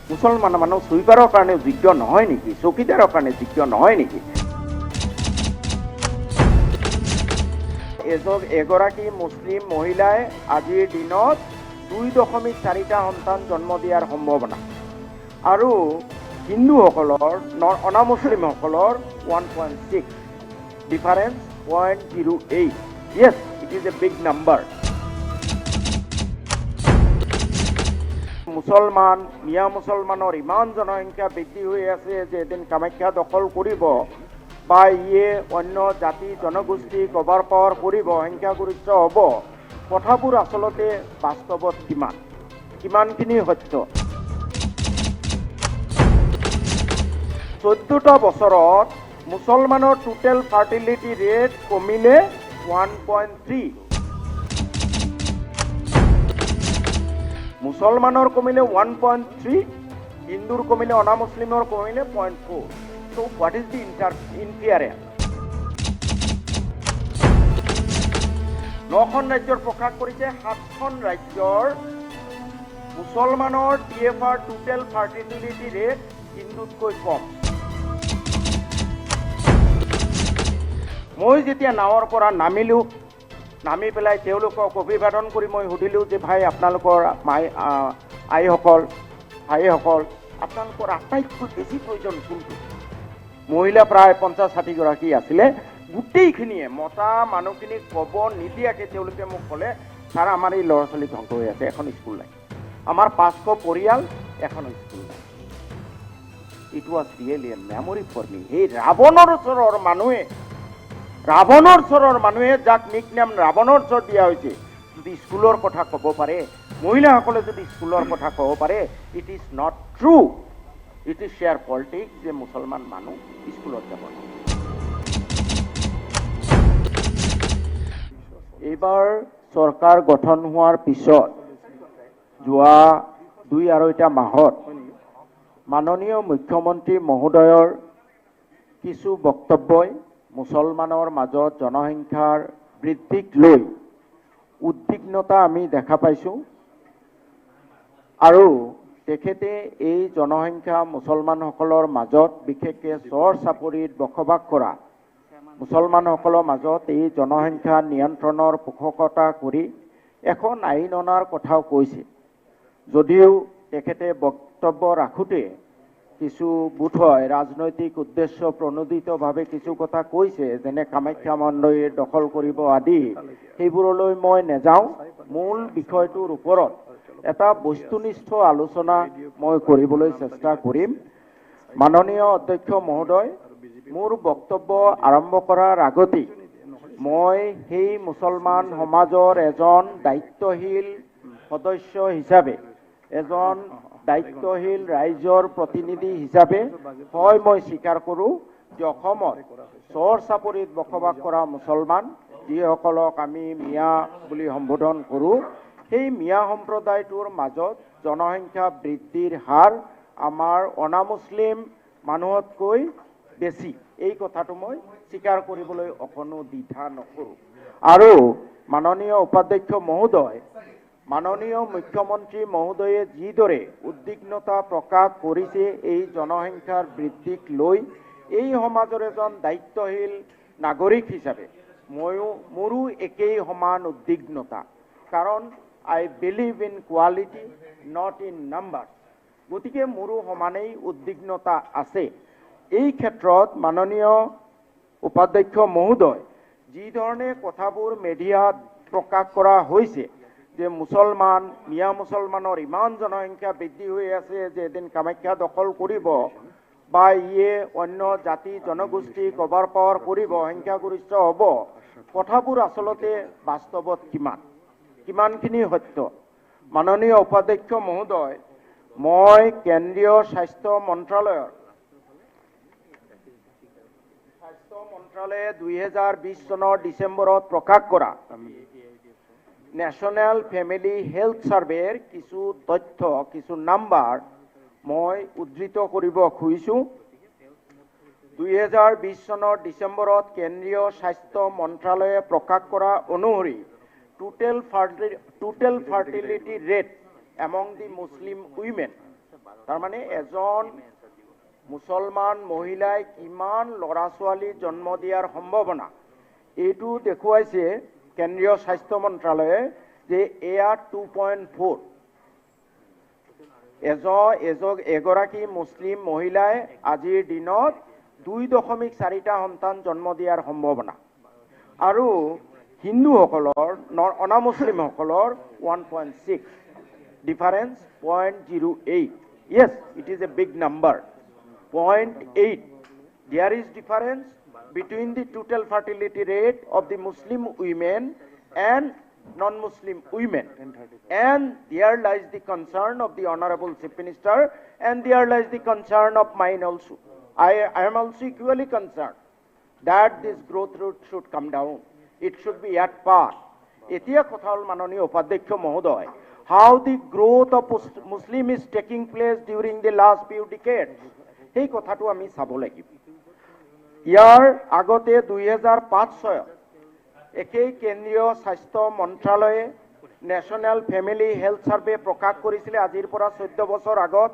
মুছলমান মানুহ সুইপাৰৰ কাৰণে যোগ্য নহয় নেকি, চকীদাৰৰ কাৰণে যোগ্য নহয় নেকি? এগৰাকী মুছলিম মহিলাই আজিৰ দিনত 2.4টা সন্তান জন্ম দিয়াৰ সম্ভাৱনা, আৰু হিন্দুসকলৰ অনামুছলিমসকলৰ 1.6 difference 0.08. Yes, it is a big number. মুছলমান মিয়া মুছলমানৰ ইমান জনসংখ্যা বৃদ্ধি হৈ আছে যে এদিন কামাখ্যা দখল কৰিব বা ইয়ে অন্য জাতি জনগোষ্ঠী কভাৰ পাৱাৰ কৰিব, সংখ্যাগৰিষ্ঠ হ'ব, কথাবোৰ আচলতে বাস্তৱত কিমানখিনি সত্য? 14টা বছৰত মুছলমানৰ টোটেল ফাৰ্টিলিটি ৰেট কমিলে 1.3, মুছলমানৰ কমিলে 1.3, হিন্দুৰ কমিলে, অনামুছলিমৰ কমিলে 0.4. So what is the inference? 9খন ৰাজ্যৰ প্ৰকাশ কৰিছে, 7খন ৰাজ্যৰ মুছলমানৰ TFR টোটেল ফাৰ্টিলিটি ৰেট হিন্দুতকৈ কম। মই যেতিয়া নাৱৰ পৰা নামি পেলাই তেওঁলোকক অভিবাদন কৰি মই সুধিলোঁ যে ভাই, আপোনালোকৰ আইসকল ভাইসকল, আপোনালোকৰ আটাইতকৈ বেছি প্ৰয়োজন কোনটো? মহিলা প্ৰায় 50-60 গৰাকী আছিলে। গোটেইখিনিয়ে মতা মানুহখিনিক ক'ব নিদিয়াকৈ তেওঁলোকে মোক ক'লে, ছাৰ আমাৰ এই ল'ৰা ছোৱালী ধ্বংস হৈ আছে, এখন স্কুল নাই, আমাৰ 500 পৰিয়াল, এখন স্কুল নাই। It was really a memory for me. সেই ৰাৱণৰ চৰৰ মানুহে যাক নিকনেম ৰাৱণৰ চৰ দিয়া হৈছে, যদি স্কুলৰ কথা ক'ব পাৰে, মহিলাসকলে যদি স্কুলৰ কথা ক'ব পাৰে, it is not true, it is share politics যে মুছলমান মানুহ স্কুলত যাব। এইবাৰ চৰকাৰ গঠন হোৱাৰ পিছত যোৱা 2-2.5 মাহত মাননীয় মুখ্যমন্ত্ৰী মহোদয়ৰ কিছু বক্তব্যই মুছলমানৰ মাজত জনসংখ্যাৰ বৃদ্ধিক লৈ উদ্বিগ্নতা আমি দেখা পাইছোঁ, আৰু তেখেতে এই জনসংখ্যা মুছলমানসকলৰ মাজত, বিশেষকৈ চৰ চাপৰিত বসবাস কৰা মুছলমানসকলৰ মাজত এই জনসংখ্যা নিয়ন্ত্ৰণৰ পোষকতা কৰি এখন আইন অনাৰ কথাও কৈছে। যদিও তেখেতে বক্তব্য ৰাখোঁতে কিছু বোধহয় ৰাজনৈতিক উদ্দেশ্য প্ৰণোদিতভাৱে কিছু কথা কৈছে, যেনে কামাখ্যা মন্দিৰ দখল কৰিব আদি, সেইবোৰলৈ মই নাযাওঁ। মূল বিষয়টোৰ ওপৰত এটা বস্তুনিষ্ঠ আলোচনা মই কৰিবলৈ চেষ্টা কৰিম। মাননীয় অধ্যক্ষ মহোদয়, মোৰ বক্তব্য আৰম্ভ কৰাৰ আগতেই মই সেই মুছলমান সমাজৰ এজন দায়িত্বশীল সদস্য হিচাপে, এজন দায়িত্বশীল ৰাইজৰ প্ৰতিনিধি হিচাপে হয় মই স্বীকাৰ কৰোঁ যে অসমত চৰ চাপৰিত বসবাস কৰা মুছলমান, যিসকলক আমি মিয়া বুলি সম্বোধন কৰোঁ, সেই মিয়া সম্প্ৰদায়টোৰ মাজত জনসংখ্যা বৃদ্ধিৰ হাৰ আমাৰ অনামুছলিম মানুহতকৈ বেছি। এই কথাটো মই স্বীকাৰ কৰিবলৈ অকণো দ্বিধা নকৰোঁ। আৰু মাননীয় উপাধ্যক্ষ মহোদয়, মাননীয় মুখ্যমন্ত্ৰী মহোদয়ে যিদৰে উদ্বিগ্নতা প্ৰকাশ কৰিছে এই জনসংখ্যাৰ বৃদ্ধিক লৈ, এই সমাজৰ এজন দায়িত্বশীল নাগৰিক হিচাপে মোৰো একেই সমান উদ্বিগ্নতা, কাৰণ I believe in quality not in number. গতিকে মোৰো সমানেই উদ্বিগ্নতা আছে। এই ক্ষেত্ৰত মাননীয় উপাধ্যক্ষ মহোদয়, যিধৰণে কথাবোৰ মিডিয়াত প্ৰকাশ কৰা হৈছে যে মিয়া মুছলমানৰ ইমান জনসংখ্যা বৃদ্ধি হৈ আছে যে এদিন কামাখ্যা দখল কৰিব বা ইয়ে অন্য জাতি জনগোষ্ঠী কভাৰ পাৱাৰ কৰিব, সংখ্যাগৰিষ্ঠ হ'ব, কথাবোৰ আচলতে বাস্তৱত কিমানখিনি সত্য? মাননীয় উপাধ্যক্ষ মহোদয়, মই কেন্দ্ৰীয় স্বাস্থ্য মন্ত্ৰালয়ে 2020 চনৰ ডিচেম্বৰত প্ৰকাশ কৰা নেশ্যনেল ফেমিলি হেল্থ ছাৰ্ভেৰ কিছু তথ্য, কিছু নাম্বাৰ মই উদ্ধৃত কৰিব খুজিছোঁ। 2020 চনৰ ডিচেম্বৰত কেন্দ্ৰীয় স্বাস্থ্য মন্ত্ৰালয়ে প্ৰকাশ কৰা অনুসৰি total fertility rate among the Muslim women তাৰমানে এজন মুছলমান মহিলাই কিমান ল'ৰা ছোৱালী জন্ম দিয়াৰ সম্ভাৱনা এইটো দেখুৱাইছে কেন্দ্ৰীয় স্বাস্থ্য মন্ত্ৰালয়ে যে এয়া 2.4 এগৰাকী মুছলিম মহিলাই আজিৰ দিনত 2.4টা সন্তান জন্ম দিয়াৰ সম্ভাৱনা আৰু হিন্দুসকলৰ অনামুছলিমসকলৰ 1.6 difference 0.08 yes it is a big number 0.8 there is difference between the total fertility rate of the Muslim women and non-Muslim women and there lies the concern of the Honorable Chief Minister and there lies the concern of mine also. I am also equally concerned that this growth rate should come down. It should be at par. Etia kothal manoniya upadhyaksh mohoday, how the growth of Muslim is taking place during the last few decades. Hey kothatu ami sabo lagibo. Yar agote 2005 চনত একেই কেন্দ্ৰীয় স্বাস্থ্য মন্ত্ৰালয়ে national family health survey প্ৰকাশ কৰিছিল আজিৰ পৰা 14 বছৰ আগত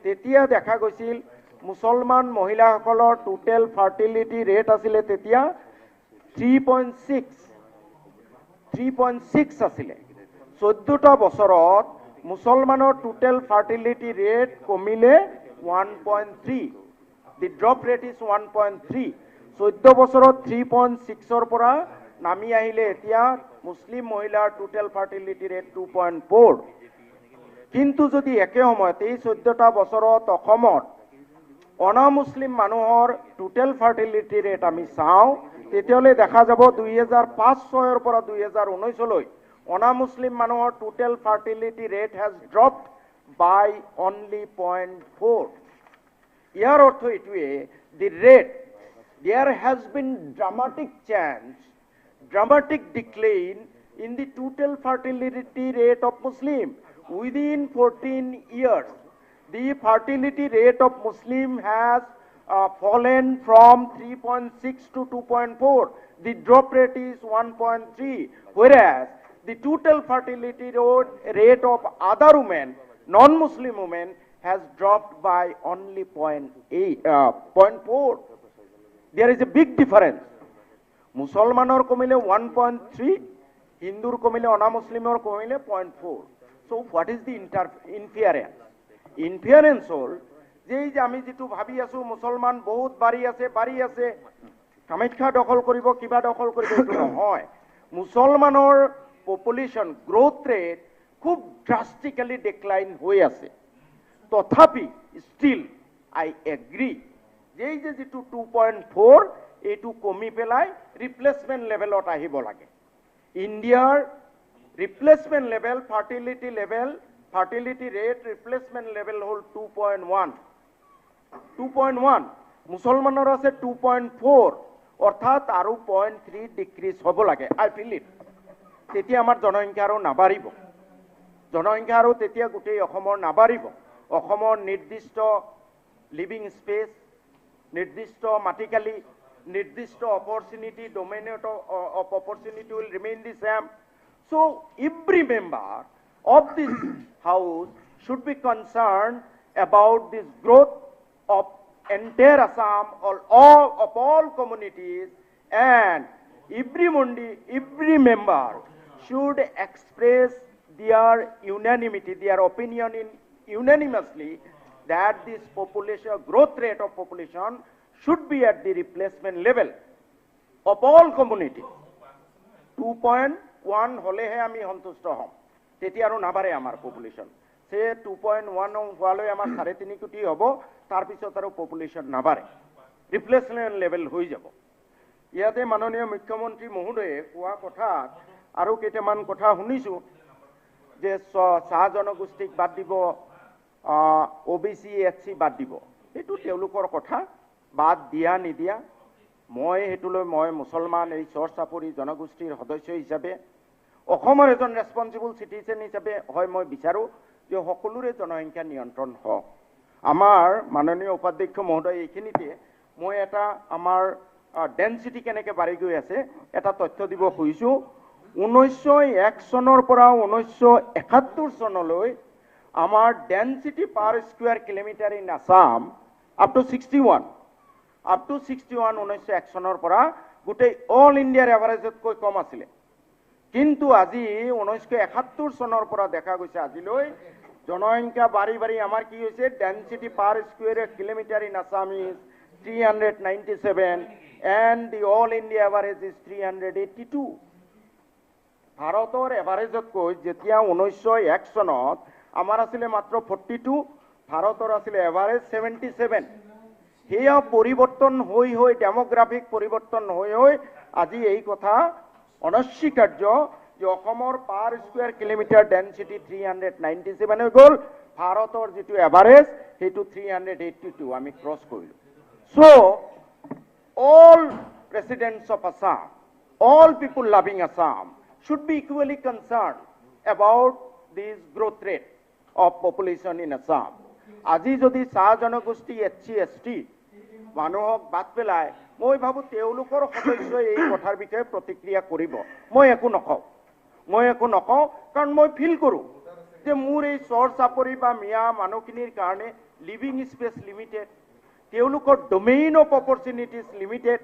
তেতিয়া দেখা গৈছিল মুছলমান মহিলাসকলৰ টোটেল ফাৰ্টিলিটি ৰেট আছিল তেতিয়া 3.6 আছিল 14টা বছৰত মুছলমানৰ টোটেল ফাৰ্টিলিটি ৰেট কমিলে 1.3 the drop rate is 1.3 14 বছৰত 3.6 পৰা নামি আহিলে এতিয়া মুছলিম মহিলাৰ টোটেল ফাৰ্টিলিটি ৰেট 2.4 কিন্তু যদি একে সময়তে 14টা বছৰত অসমত অনামুছলিম মানুহৰ টোটেল ফাৰ্টিলিটি ৰেট আমি চাওঁ তেতিয়ালে দেখা যাব 2005-6 ৰ পৰা 2019 লৈ অনামুছলিম মানুহৰ total fertility rate has dropped by only 0.4 ইয়াৰ অৰ্থ এইটোৱে the rate there has been dramatic change dramatic decline in the total fertility rate of Muslim. Within 14 years, the fertility rate of Muslim has fallen from 3.6 to 2.4. The drop rate is 1.3, whereas the total fertility rate of other women, non-Muslim women, has dropped by only 0.4. There is a big difference. মুছলমানৰ কমিলে 1.3 হিন্দুৰ কমিলে অনামুছলিমৰ কমিলে 0.4 so what is the inference হ'ল যে আমি যেটো ভাবি আছো মুছলমান বহুত বাঢ়ি আছে কামাখ্যা দখল কৰিব কিবা দখল কৰিব এটো নহয় মুছলমানৰ পপুলেশন গ্ৰোথ ৰেট খুব ড্ৰাস্টিক্যালি ডিক্লাইন হৈ আছে তথাপি still I agree যে যেটো 2.4 এটু কমি পেলাই রিপ্লেসমেন্ট লেভেলত আহিব লাগে ইন্ডিয়াৰ ৰিপ্লেসমেন্ট লেভেল ফাৰ্টিলিটি ৰেট ৰিপ্লেসমেন্ট লেভেল হল 2.1 মুছলমানৰ আছে 2.4 অৰ্থাৎ আৰু 0.3 ডিক্ৰিজ হ'ব লাগে আই ফিল ইট তেতিয়া আমাৰ জনসংখ্যা আৰু নাবাঢ়িব জনসংখ্যা আৰু তেতিয়া গোটেই অসমৰ নাবাঢ়িব অসমৰ নিৰ্দিষ্ট লিভিং স্পেস নিৰ্দিষ্ট মাটিকালি নির্দিষ্ট opportunity domain of opportunity will remain the same. So every member of this house should be concerned about this growth of entire Assam or of all communities, and every member should express their unanimity, their opinion unanimously that this population growth rate of population should be at the replacement level of all communities. 2.1 হলেহে আমি সন্তুষ্ট হম তেতিয়া আৰু নাবাৰে আমাৰ population সে 2.1 হোৱালৈ আমাৰ 3.5 কোটি হ'ব তাৰ পিছত আৰু পপুলেশন নাবাৰে ৰিপ্লেসমেন্ট লেভেল হৈ যাব ইয়াতে মাননীয় মুখ্যমন্ত্ৰী মহোদয়ে কোৱা কথা আৰু কেইটামান কথা শুনিছো যে চাহ জনগোষ্ঠীক বাদ দিব ওবিসি এসসি বাদ দিব এটো তেওঁলোকৰ কথা বাদ দিয়া নিদিয়া মই হেতুলৈ মই মুছলমান এই চৰ চাপৰি জনগোষ্ঠীৰ সদস্য হিচাপে অসমৰ এজন ৰেসপন্সিবল সিটিজেন হিচাপে হয় মই বিচাৰো যে সকলোৰে জনসংখ্যা নিয়ন্ত্ৰণ হওক আমাৰ মাননীয় উপাধ্যক্ষ মহোদয় এইখিনিতে মই এটা আমাৰ ডেন্সিটি কেনেকৈ বাঢ়ি গৈ আছে এটা তথ্য দিব খুজিছো 1901 চনৰ পৰা 1971 চনলৈ Our density per square kilometer in Assam up to 61. Up to 61 1901 চনৰ পৰা গোটেই অল ইণ্ডিয়াৰ এভাৰেজতকৈ কম আছিল কিন্তু আজি 1971 চনৰ পৰা দেখা গৈছে আজিলৈ জনসংখ্যা বাঢ়ি বাঢ়ি আমাৰ কি হৈছে density per square kilometre in Assam is 397 and the all India average is 382 ভাৰতৰ এভাৰেজতকৈ যেতিয়া 1901 চনত আমাৰ আছিল মাত্ৰ 42 ভাৰতৰ আছিল এভাৰেজ 77 হেয়া পৰিৱৰ্তন হৈ ডেমোগ্ৰাফিক পৰিৱৰ্তন হৈ আজি এই কথা অনস্বীকাৰ্য যে অসমৰ পাৰ স্কয়াৰ কিলোমিটাৰ ডেন্সিটি 397 হৈ গ'ল ভাৰতৰ যেটো এভাৰেজ হেতু 382 আমি ক্ৰছ কৰিলো so all residents of Assam all people loving Assam should be equally concerned about this growth rate of population in Assam আজি যদি চাহ জনগোষ্ঠী SC/ST মানুহক বাদ পেলাই মই ভাবো তেওঁলোকৰ সদস্যই এই কথাৰ বিষয়ে প্ৰতিক্ৰিয়া কৰিব মই একো নকওঁ কাৰণ মই ফিল কৰো যে মোৰ এই চৰ চাপৰি বা মিয়া মানুহখিনিৰ কাৰণে লিভিং স্পেচ লিমিটেড তেওঁলোকৰ ডোমেইন অফ অপৰচুনিটিজ লিমিটেড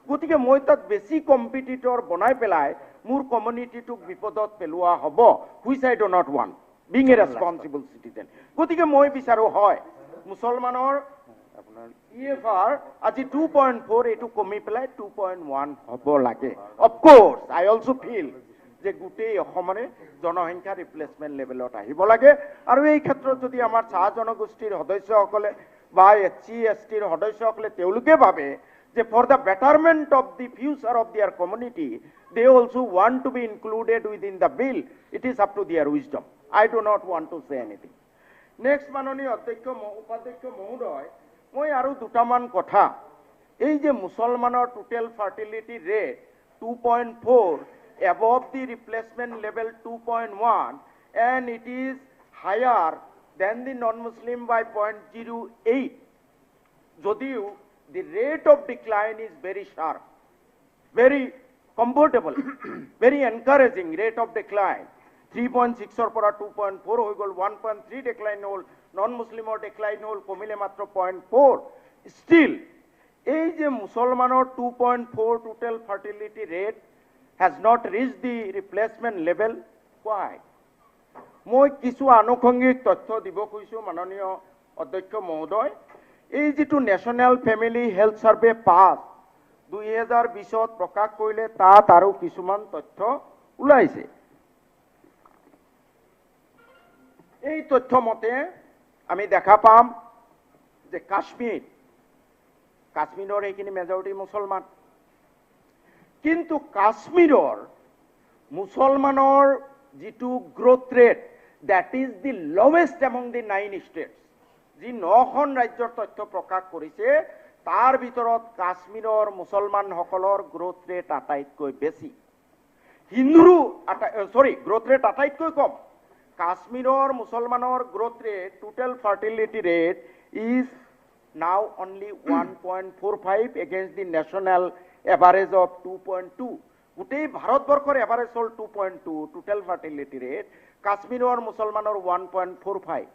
গতিকে মই তাত বেছি কম্পিটিটৰ বনাই পেলাই মোৰ কমিউনিটিটোক বিপদত পেলোৱা হ'ব which I do not want being a responsible citizen গতিকে মই বিচাৰো হয় মুছলমানৰ আপোনাৰ EFR আজি 2.4 এটো কমি পেলাই 2.1 হ'ব লাগে of course I also feel যে গুটেই অসমৰে জনসংখ্যা ৰিপ্লেসমেন্ট লেভেলত আহিব লাগে আৰু এই ক্ষেত্ৰত যদি আমাৰ চাহ জনগোষ্ঠীৰ সদস্যসকলে বা SC/ST ৰ সদস্যসকলে তেওঁলোকে ভাবে যে for the betterment of the future of their community they also want to be included within the bill it is up to their wisdom I do not want to say anything. Next মাননীয় অধ্যক্ষ উপাধ্যক্ষ মহোদয় মই আৰু দুটামান কথা এই যে মুছলমানৰ total fertility rate 2.4 above the replacement level 2.1 and it is higher than the non-Muslim by 0.08 যদিও the rate of decline is very sharp very comfortable very encouraging rate of decline 3.6 or 2.4 হৈ গল 1.3 decline হল non মুসলিমৰ decline হল কমিলে মাত্ৰ 0.4 still এই যে মুছলমানৰ 2.4 total fertility rate has not reached the replacement level why মই কিছু আনুষঙ্গিক তথ্য দিব খুজিছো মাননীয় অধ্যক্ষ মহোদয় এই যেটো national family health survey pass 2020 প্ৰকাশ কৰিলে তাত আৰু কিছুমান তথ্য ওলাইছে এই তথ্য মতে আমি দেখা পাম যে কাশ্মীৰৰ এইখিনি মেজৰিটি মুছলমান কিন্তু কাশ্মীৰৰ মুছলমানৰ যেটো growth rate that is the lowest among দি 9 ষ্টেটস যি 9খন ৰাজ্যৰ তথ্য প্ৰকাশ কৰিছে তাৰ ভিতৰত কাশ্মীৰৰ মুছলমানসকলৰ গ্ৰোথ ৰেট আটাইতকৈ বেছি হিন্দুৰো গ্ৰোথ ৰেট আটাইতকৈ কম Kashmiror Musalmanor growth rate, total fertility rate is now only 1.45 against the national average of 2.2. Gutei Bharatborkhor average hol 2.2 total fertility rate. Kashmiror Musalmanor 1.45.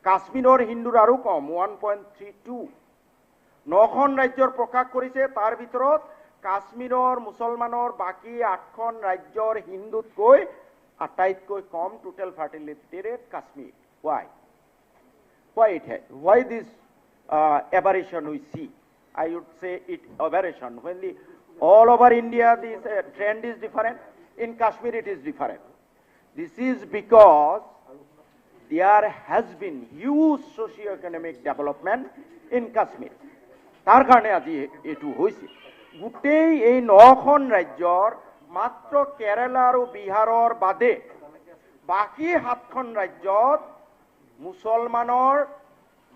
Kashmiror Hindur aru kom 1.32. Nokhon rajyor prakash korise tar bhitorot Kashmiror Musalmanor baki 8খন rajyor Hindut koi আটাইতকৈ কম total fertility rate Kashmir. Why this aberration we see? I would say it aberration. When all over India this trend is different, in Kashmir it is different. This is because there has been huge socio-economic development in Kashmir. Tar karone aji etu hoise. Gutei ei 9খন ৰাজ্যৰ মাত্ৰ কেৰালা আৰু বিহাৰৰ বাদে বাকি 7খন ৰাজ্যত মুছলমানৰ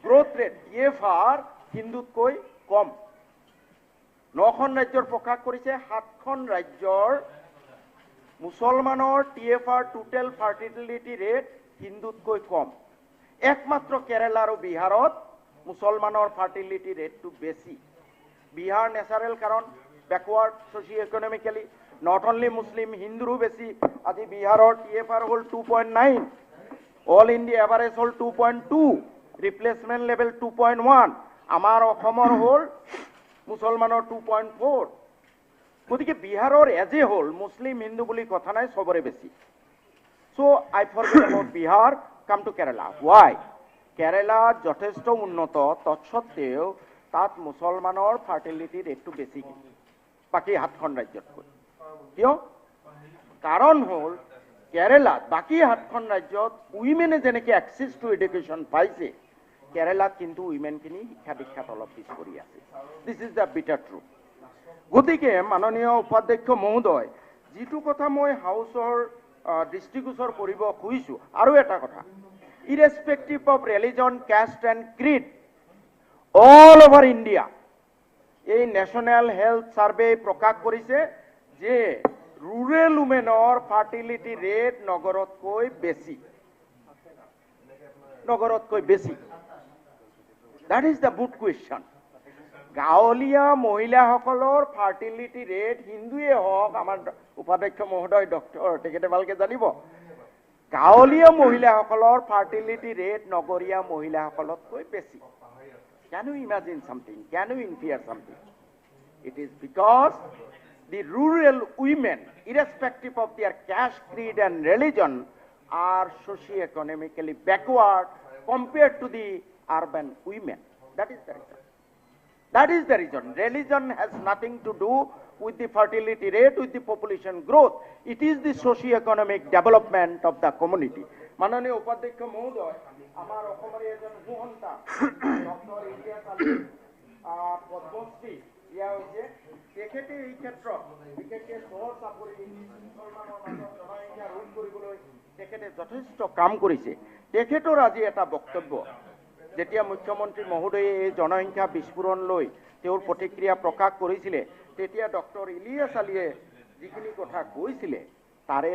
growth rate EFR হিন্দুতকৈ কম 9খন ৰাজ্যৰ প্ৰকাশ কৰিছে 7খন ৰাজ্যৰ মুছলমানৰ TFR টোটাল ফাৰ্টিলিটি ৰেট হিন্দুতকৈ কম একমাত্ৰ কেৰালা আৰু বিহাৰত মুছলমানৰ ফাৰ্টিলিটি ৰেটটো বেছি বিহাৰ ন্যাচাৰেল কাৰণ backward socio-economically not only Muslim Hindu besi adi Biharor TFR hol 2.9 all India average হ'ল 2.2, ৰিপ্লেচমেণ্ট লেভেল 2.1, আমাৰ অসমৰ হ'ল মুছলমানৰ 2.4। গতিকে বিহাৰৰ এজে হ'ল মুছলিম হিন্দু বুলি কথা নাই, চবৰে বেছি। So' I forget about Bihar, come to Kerala. Y? Kerala যথেষ্ট উন্নত, তৎসত্ত্বেও তাত মুছলমানৰ ফাৰ্টিলিটি ৰেটটো বেছি বাকী 7খন ৰাজ্যতকৈ। কিয়? কাৰণ হ'ল কেৰালাত বাকী 7খন ৰাজ্যত উইমেনে যেনেকৈ এক্সেছ টু এডুকেশ্যন পাইছে, কেৰালাত কিন্তু উইমেনখিনি শিক্ষা দীক্ষাত অলপ পিছ পৰি আছে। This is the bitter truth. গতিকে মাননীয় উপাধ্যক্ষ মহোদয়, যিটো কথা মই হাউচৰ দৃষ্টিগোচৰ কৰিব খুজিছোঁ, আৰু এটা কথা, irrespective of religion, caste and creed, all over India এই নেশ্যনেল হেল্থ ছাৰ্ভে প্ৰকাশ কৰিছে যে ৰুৰেল উমেনৰ ফাৰ্টিলিটি ৰেট নগৰতকৈ বেছি, নগৰতকৈ বেছি। That is the good question. গাঁৱলীয়া মহিলাসকলৰ ফাৰ্টিলিটি ৰেট, হিন্দুৱে হওক, আমাৰ উপাধ্যক্ষ মহোদয় ডক্টৰ তেখেতে ভালকৈ জানিব, গাঁৱলীয়া মহিলাসকলৰ ফাৰ্টিলিটি ৰেট নগৰীয়া মহিলাসকলতকৈ বেছি। Can you imagine something? Can you infer something? It is because the rural women, irrespective of their caste, creed and religion, are socio-economically backward compared to the urban women. That is the reason. That is the reason. Religion has nothing to do with the fertility rate, with the population growth. It is the socio-economic development of the community. মাননীয় উপাধ্যক্ষ মহোদয়, আমাৰ অসমৰ এজন সুসন্তান doctor Ilias Ali Padmashri দিয়া হৈছে। তেখেতে এই ক্ষেত্ৰত বিশেষকৈ চহৰ চাপৰি মুছলমানৰ মাজত জনসংখ্যা ৰোধ কৰিবলৈ তেখেতে যথেষ্ট কাম কৰিছে। তেখেতৰ আজি এটা বক্তব্য, যেতিয়া মুখ্যমন্ত্ৰী মহোদয়ে এই জনসংখ্যা বিস্ফোৰণ লৈ তেওঁৰ প্ৰতিক্ৰিয়া প্ৰকাশ কৰিছিলে, তেতিয়া ডক্টৰ ইলিয়াছ আলীয়ে যিখিনি কথা কৈছিলে তাৰে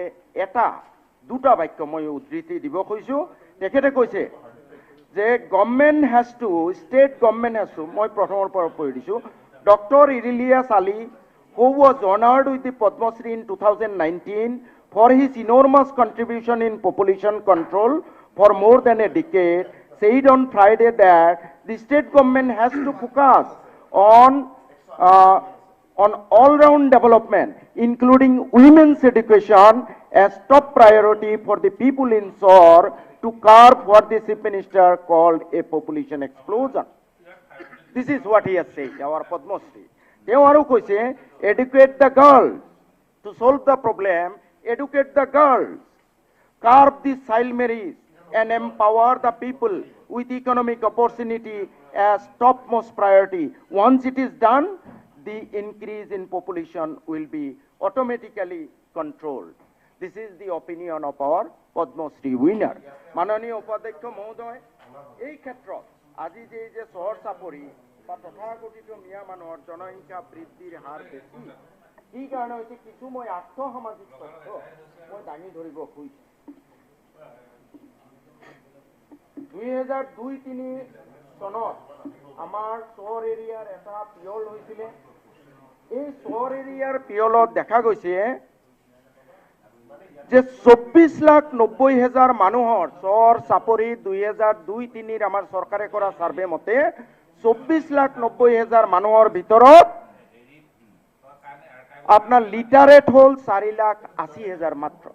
দুটা বাক্য মই উদ্ধৃতি দিব খুজিছোঁ। তেখেতে কৈছে যে government has to, state government has to, মই প্ৰথমৰ পৰা পঢ়ি দিছোঁ, doctor Ilias Ali, who was honored with the Padma Shri in 2019 for his enormous contribution in population control for more than a decade, said on Friday that the state government has to focus on all-round development, including women's education, as top priority for the people in Sor to curb what the Chief Minister called a population explosion. This is what he has said, our Padma Shri. They also say, educate the girls. To solve the problem, educate the girls. Curb the child marriage and empower the people with economic opportunity as topmost priority. Once it is done, the increase in population will be automatically controlled. This is the opinion of our Padma Shri winner. মাননীয় উপাধ্যক্ষ মহোদয়, এই ক্ষেত্ৰত আজি যে চহৰ চাপৰি বা তথাকথিত মিয়া মানুহৰ জনসংখ্যা বৃদ্ধিৰ হাৰ বেছি, কি কাৰণে হৈছে কিছু মই আৰ্থসামাজিক তথ্য মই দাঙি ধৰিব খুজিছোঁ। 2002-03 চনত আমাৰ চহৰ এৰিয়াৰ এটা পিয়ল হৈছিলে। এই চহৰ এৰিয়াৰ পিয়লত দেখা গৈছে যে 24,90,000 মানুহৰ চহৰ চাপৰি 2002-03 আমাৰ চৰকাৰে কৰা ছাৰ্ভে মতে 24,90,000 মানুহৰ ভিতৰত আপনাৰ লিটাৰেট হল 4,80,000 মাত্ৰ।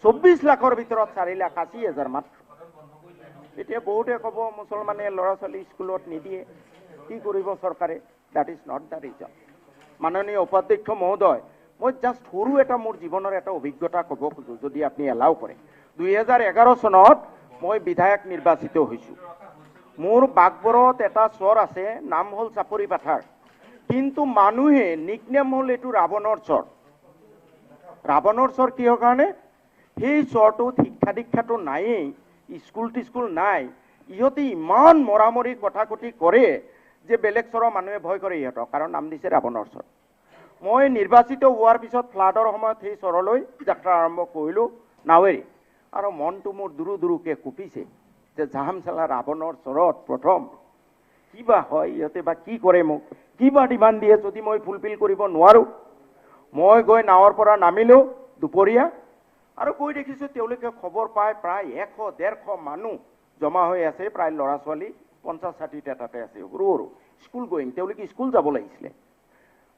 24 লাখৰ ভিতৰত 4,80,000 মাত্ৰ। এতিয়া বহুতে ক'ব মুছলমানে ল'ৰা ছোৱালী স্কুলত নিদিয়ে, কি কৰিব চৰকাৰে? That is not the reason. মাননীয় উপাধ্যক্ষ মহোদয়, মই জাষ্ট সৰু এটা মোৰ জীৱনৰ এটা অভিজ্ঞতা ক'ব খোজোঁ, যদি আপুনি এলাও কৰে। 2011 চনত মই বিধায়ক নিৰ্বাচিত হৈছোঁ। মোৰ বাগবৰত এটা চৰ আছে, নাম হ'ল চাপৰি পাথাৰ, কিন্তু মানুহে নিকনেম হ'ল এইটো ৰাৱণৰ চৰ। ৰাৱণৰ চৰ কিহৰ কাৰণে? সেই চৰটোত শিক্ষা দীক্ষাটো নায়েই, স্কুল টিস্কুল নাই, ইহঁতে ইমান মৰামৰি কথা কটি কৰে যে বেলেগ চৰৰ মানুহে ভয় কৰে ইহঁতক, কাৰণ নাম দিছে ৰাৱণৰ চৰ। মই নিৰ্বাচিত হোৱাৰ পিছত ফ্লাডৰ সময়ত সেই চৰলৈ যাত্ৰা আৰম্ভ কৰিলোঁ নাৱেৰে, আৰু মনটো মোৰ দুৰু দুৰুকৈ কুপিছে যে জাহাম চালা ৰাৱণৰ চৰত প্ৰথম কিবা হয়, ইহঁতে বা কি কৰে, মোক কিবা ডিমাণ্ড দিয়ে, যদি মই ফুলফিল কৰিব নোৱাৰোঁ। মই গৈ নাৱৰ পৰা নামিলোঁ দুপৰীয়া, আৰু গৈ দেখিছোঁ তেওঁলোকে খবৰ পায় প্ৰায় 100-150 মানুহ জমা হৈ আছে, প্ৰায় ল'ৰা ছোৱালী 50-60টা তাতে আছে, সৰু সৰু স্কুল গোয়িং, তেওঁলোকে স্কুল যাব লাগিছিলে।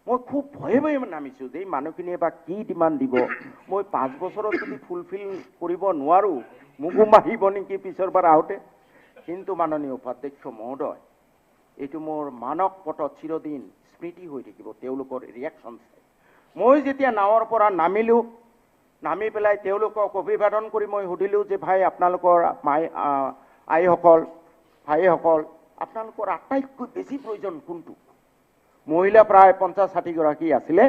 মই খুব ভয়ে ভয়ে নামিছোঁ যে এই মানুহখিনিয়ে বা কি ডিমাণ্ড দিব, মই 5 বছৰত যদি ফুলফিল কৰিব নোৱাৰোঁ মোকো মাৰিব নেকি পিছৰবাৰ আহোঁতে। কিন্তু মাননীয় উপাধ্যক্ষ মহোদয়, এইটো মোৰ মানক পটত চিৰদিন স্মৃতি হৈ থাকিব তেওঁলোকৰ ৰিয়েকশ্যন চাই। মই যেতিয়া নাৱৰ পৰা নামিলোঁ, নামি পেলাই তেওঁলোকক অভিবাদন কৰি মই সুধিলোঁ যে ভাই আপোনালোকৰ আইসকল ভাইসকল আপোনালোকৰ আটাইতকৈ বেছি প্ৰয়োজন কোনটো? মহিলা প্ৰায় 50-60 গৰাকী আছিলে,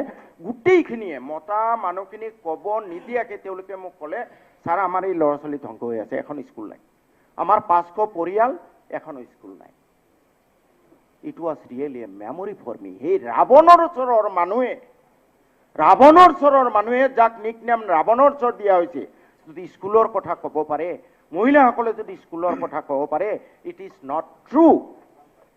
গোটেইখিনিয়ে মতা মানুহখিনিক ক'ব নিদিয়াকে তেওঁলোকে মোক ক'লে, ছাৰ আমাৰ এই ল'ৰা ছোৱালী ধ্বংস হৈ আছে, এখন স্কুল নাই, আমাৰ 500 পৰিয়াল, এখনো স্কুল নাই। It was really a memory for me. সেই ৰাৱণৰ চৰৰ মানুহে যাক নিকনেম ৰাৱণৰ চৰ দিয়া হৈছে, যদি স্কুলৰ কথা ক'ব পাৰে, মহিলাসকলে যদি স্কুলৰ কথা ক'ব পাৰে, it is not true,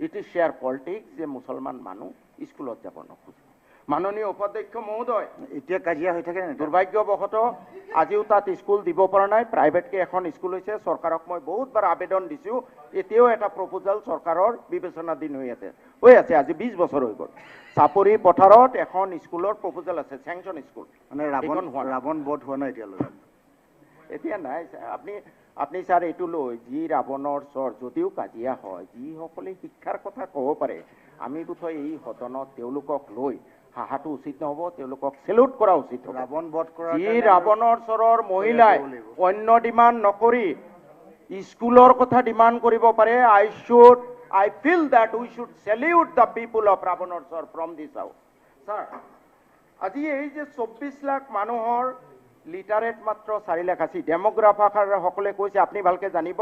it is share politics যে মুছলমান মানুহ স্কুলত যাব নোখোজে। মাননীয় উপাধ্যক্ষ মহোদয়, এতিয়া কাজিয়া হৈ থাকে নে? দুৰ্ভাগ্যবশতঃ আজিও তাত স্কুল দিব পৰা নাই, প্ৰাইভেটকে এখন স্কুল হৈছে। চৰকাৰক মই বহুতবাৰ আবেদন দিছোঁ, এতিয়াও এটা প্ৰপ'জাল চৰকাৰৰ বিবেচনাধীন হৈ আছে আজি 20 বছৰ হৈ গ'ল। চাপৰি পথাৰত এখন স্কুলৰ প্ৰপ'জাল আছে, চেংচন স্কুল, মানে ৰাৱণ বধ হোৱা নাই এতিয়ালৈকে? এতিয়া নাই। আপুনি ছাৰ এইটো লৈ যি ৰাৱণৰ চৰ যদিও কাজিয়া হয়, যিসকলে শিক্ষাৰ কথা ক'ব পাৰে, আমি বোধহয় এই সদনত তেওঁলোকক লৈ হাহাটো উচিত নহ'ব, তেওঁলোকক চেলুট কৰা উচিত হ'ব। ৰাৱণ বধ কৰা যি ৰাৱণৰ চৰৰ মহিলাই অন্য ডিমাণ্ড নকৰি স্কুলৰ কথা ডিমাণ্ড কৰিব পাৰে, I feel that we should salute the people of ৰাৱণৰ চৰ from this house. ছাৰ, আজি এই যে 24 লাখ মানুহৰ লিটাৰেট মাত্ৰ 4 লাখ আছে। ডেমোগ্ৰাফাৰসকলে কৈছে, আপুনি ভালকে জানিব,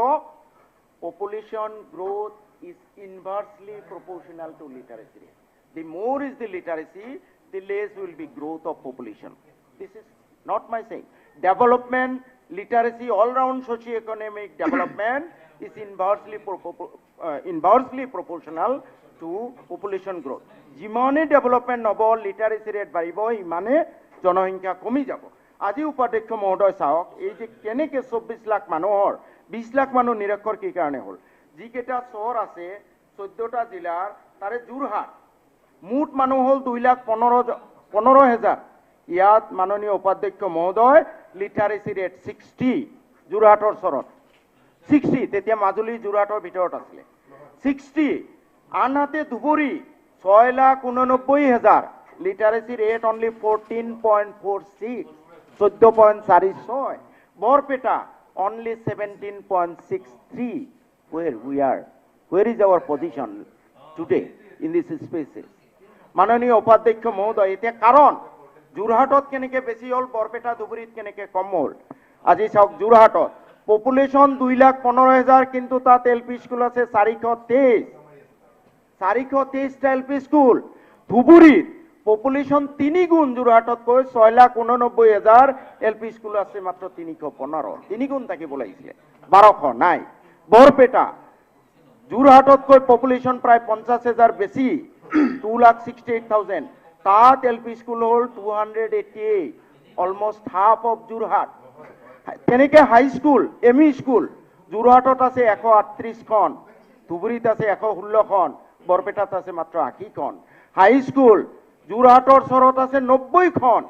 population growth is inversely proportional to literacy rate. The more is the literacy, the less will be growth of population. This is not my saying. Development, literacy, all-round socio-economic development is inversely proportional to population growth. যিমানে development হ'ব, লিটাৰেচি rate বাঢ়িব, ইমানে জনসংখ্যা কমি যাব। আজি উপাধ্যক্ষ মহোদয় চাওক, এই যে কেনেকৈ 24 লাখ মানুহৰ 20 লাখ মানুহ নিৰক্ষৰ কি কাৰণে হ'ল? যিকেইটা চহৰ আছে 14টা জিলাৰ, তাৰে যোৰহাট মুঠ মানুহ হ'ল 2,15,000। ইয়াত মাননীয় উপাধ্যক্ষ মহোদয় লিটাৰেচি ৰেট 60, যোৰহাটৰ চহৰত 60, তেতিয়া মাজুলী যোৰহাটৰ ভিতৰত আছিলে 60। আনহাতে Dhubri 6,89,000, লিটাৰেচি rate only 14.46, 14.46। Barpeta only 17.63। Where is our position today in this spaces? মাননীয় উপাধ্যক্ষ মহোদয়, এতিয়া কাৰণ যোৰহাটত কেনেকৈ বেছি হ'ল, বৰপেটা ধুবুৰীত কেনেকৈ কম হ'ল? আজি চাওক, যোৰহাটত পপুলেশ্যন 2,15,000, কিন্তু তাত LP স্কুল আছে 423টা LP স্কুল। ধুবুৰীত পপুলেশ্যন 3 গুণ যোৰহাটতকৈ, 6,89,000, LP স্কুল আছে মাত্ৰ 315, 3 গুণ থাকিব লাগিছিলে, 1200 নাই। বৰপেটা যোৰহাটতকৈ পপুলেশ্যন প্ৰায় 50,000 বেছি, 2,68,000, তাত LP স্কুল হ'ল 288, অলমষ্ট হাফ অফ যোৰহাট। তেনেকৈ হাই স্কুল, ME স্কুল যোৰহাটত আছে 138খন, ধুবুৰীত আছে 116খন, বৰপেটাত আছে মাত্ৰ 80খন। হাই স্কুল যোৰহাটৰ চহৰত আছে 90খন,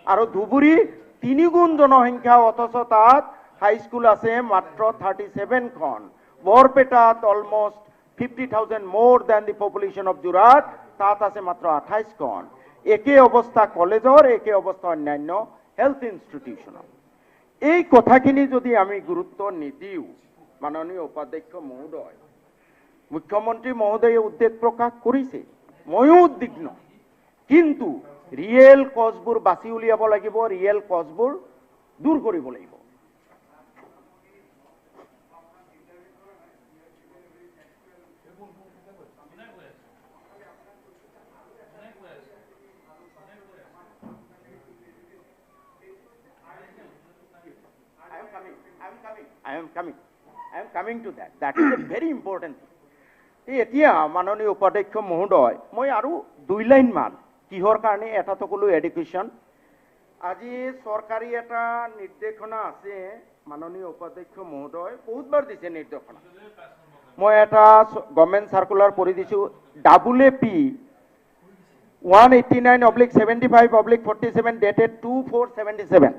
আৰু ধুবুৰী 3 গুণ জনসংখ্যা, অথচ তাত হাই স্কুল আছে মাত্ৰ 37খন। বৰপেটাত almost 50,000 more than the population of Jorhat, তাত আছে মাত্ৰ 28খন। একে অৱস্থা কলেজৰ, একে অৱস্থা অন্যান্য হেল্থ ইনষ্টিটিউচনৰ। এই কথাখিনি যদি আমি গুৰুত্ব নিদিওঁ, মাননীয় উপাধ্যক্ষ মহোদয়, মুখ্যমন্ত্ৰী মহোদয়ে উদ্বেগ প্ৰকাশ কৰিছে, ময়ো উদ্বিগ্ন, কিন্তু ৰিয়েল কজবোৰ বাছি উলিয়াব লাগিব, ৰিয়েল কজবোৰ দূৰ কৰিব লাগিব। I am coming to that. That is a very important thing. এতিয়া মাননীয় উপাধ্যক্ষ মহোদয়, মই আৰু 2 লাইন মান কিহৰ কাৰণে, এটাতো ক'লো এডুকেশ্যন, আজি চৰকাৰী এটা নিৰ্দেশনা আছে মাননীয় উপাধ্যক্ষ মহোদয় বহুতবাৰ দিছে নিৰ্দেশনা মই এটা গভৰ্ণমেণ্ট চাৰ্কুলাৰ পঢ়ি দিছোঁ WAP 189/75/47 dated 2477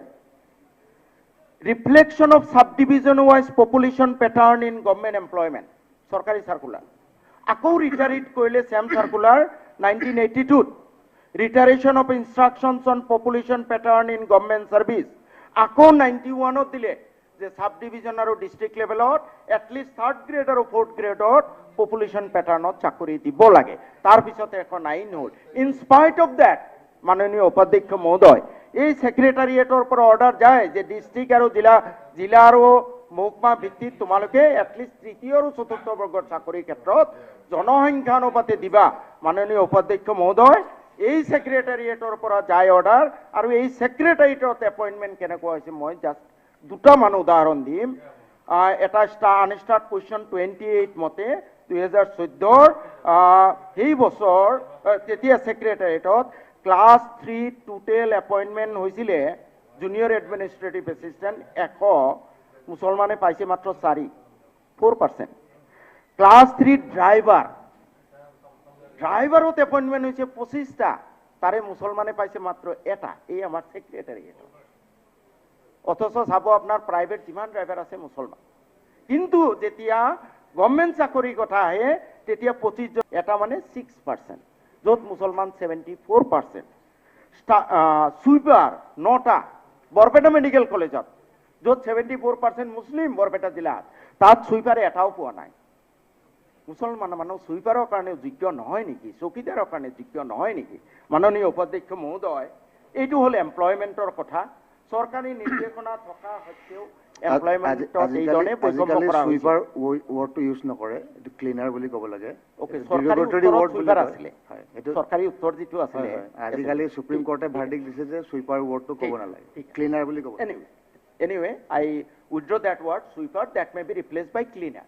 reflection of subdivision wise population pattern in government employment চৰকাৰী চাৰ্কুলাৰ আকৌ ৰিটাৰিট কৰিলে same circular 1982 reiteration of instructions on population pattern in government service আকৌ 91ত দিলে যে সাব ডিভিজন আৰু ডিস্ট্ৰিক্ট লেভেলত এটলিষ্ট 3rd গ্ৰেড আৰু 4th গ্ৰেডত পপুলেশ্যন পেটাৰ্ণত চাকৰি দিব লাগে তাৰ পিছতে এখন আইন হ'ল ইন স্পাইট অফ দ্যাট মাননীয় উপাধ্যক্ষ মহোদয় এই সেক্ৰেটাৰিয়েটৰ পৰা অৰ্ডাৰ যায় যে ডিস্ট্ৰিক্ট আৰু জিলা আৰু মহকুমা ভিত্তিত তোমালোকে এটলিষ্ট 3য় আৰু 4ৰ্থ বৰ্গৰ চাকৰিৰ ক্ষেত্ৰত জনসংখ্যা অনুপাতে দিবা মাননীয় উপাধ্যক্ষ মহোদয় এই সেক্ৰেটাৰিয়েটৰ পৰা যায় অৰ্ডাৰ আৰু এই সেক্ৰেটাৰিয়েটত এপইণ্টমেণ্ট কেনেকুৱা হৈছে মই জাষ্ট দুটামান উদাহৰণ দিম এটা আনষ্টাৰ্ট কুৱেশ্যন 28 মতে 2014 সেই বছৰ তেতিয়া সেক্ৰেটাৰিয়েটত ক্লাছ 3 টোটেল এপইণ্টমেণ্ট হৈছিলে জুনিয়ৰ এডমিনিষ্ট্ৰেটিভ এছিষ্টেণ্ট 100 মুছলমানে পাইছে মাত্ৰ 4% ক্লাছ 3 ড্ৰাইভাৰত এপইণ্টমেণ্ট হৈছে 25টা তাৰে মুছলমানে পাইছে মাত্ৰ এটা এই আমাৰ সেক্ৰেটাৰিয়েট অথচ চাব আপোনাৰ প্ৰাইভেট যিমান ড্ৰাইভাৰ আছে মুছলমান কিন্তু যেতিয়া গভৰ্ণমেণ্ট চাকৰিৰ কথা আহে তেতিয়া 25 এটা মানে 6% য'ত মুছলমান 74% সুইপাৰ 9টা বৰপেটা মেডিকেল কলেজত য'ত 74% মুছলিম বৰপেটা জিলাত তাত সুইপাৰে এটাও পোৱা নাই মুছলমান মানুহ সুইপাৰৰ কাৰণে যোগ্য নহয় নেকি চকীদাৰৰ কাৰণে যোগ্য নহয় নেকি মাননীয় উপাধ্যক্ষ মহোদয় এইটো হ'ল এমপ্লয়মেণ্টৰ কথা চৰকাৰী নিৰ্দেশনা থকা সত্ত্বেও এমপ্লয়মেণ্টত এইজনে বৈষম্য কৰা হৈছে সুইপাৰ ৱৰ্ডটো ইউজ নকৰে এইটো ক্লিনাৰ বুলি ক'ব লাগে ওকে চৰকাৰী ৱৰ্ড সুইপাৰ আছিলে এইটো চৰকাৰী উত্তৰ যিটো আছিলে আজিকালি সুপ্ৰিম কোৰ্টে ভাৰ্ডিক্ট দিছে যে সুইপাৰ ৱৰ্ডটো ক'ব নালাগে ক্লিনাৰ বুলি ক'ব anyway I withdraw that word sweeper that may be replaced by cleaner